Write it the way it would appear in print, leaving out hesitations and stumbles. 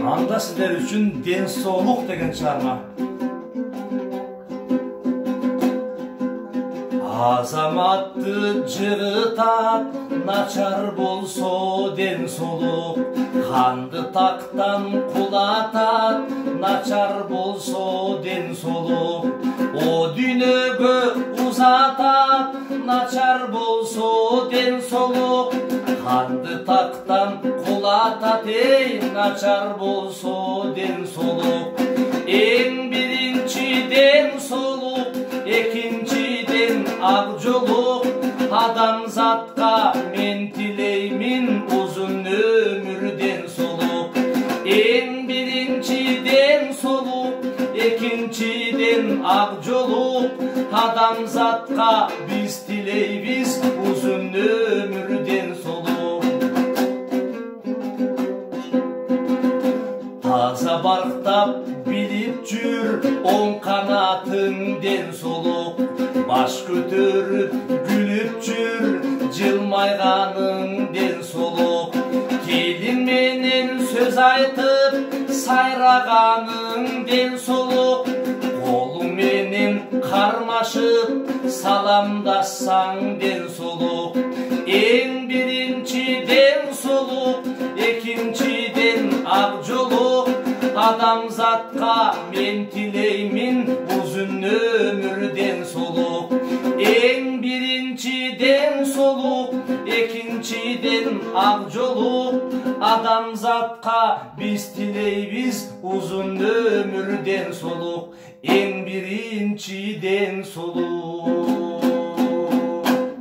Анда сіздер үшін денсаулық деген шығарма. Азаматты жырытат, начар болсо денсаулық. Қанды тақтан құлатат, начар болсо денсаулық. О дүниеге узатат, начар болсо денсаулық. Қанды тақтан құлатат, начар болсо денсаулық. Ең бірінші денсаулық, екіншіден ақ жолық. Адамзатқа мен тілеймін ұзын өмір денсаулық. Ең бірінші денсаулық, екіншіден ақ жолық. Адамзатқа біз тілейбіз ұзын өмір денсаулық. Таза барықтап биліп жүр оң қанатың денсаулық. Баш көтеріп күліп жүр жылмайғаның денсаулық. Келіңменен сөз айтып сайрағаның денсаулық. Қолыңменен қармашып саламдассаң денсаулық. Ең бірінші денсаулық, екіншіден ақ жолық. Адамзатқа мен тілеймін ұзын өмір денсаулық. Ең бірінші денсаулық, екіншіден ақ жолық. Адамзатқа біз тілейбіз ұзын өмір денсаулық. Ең бірінші денсаулық.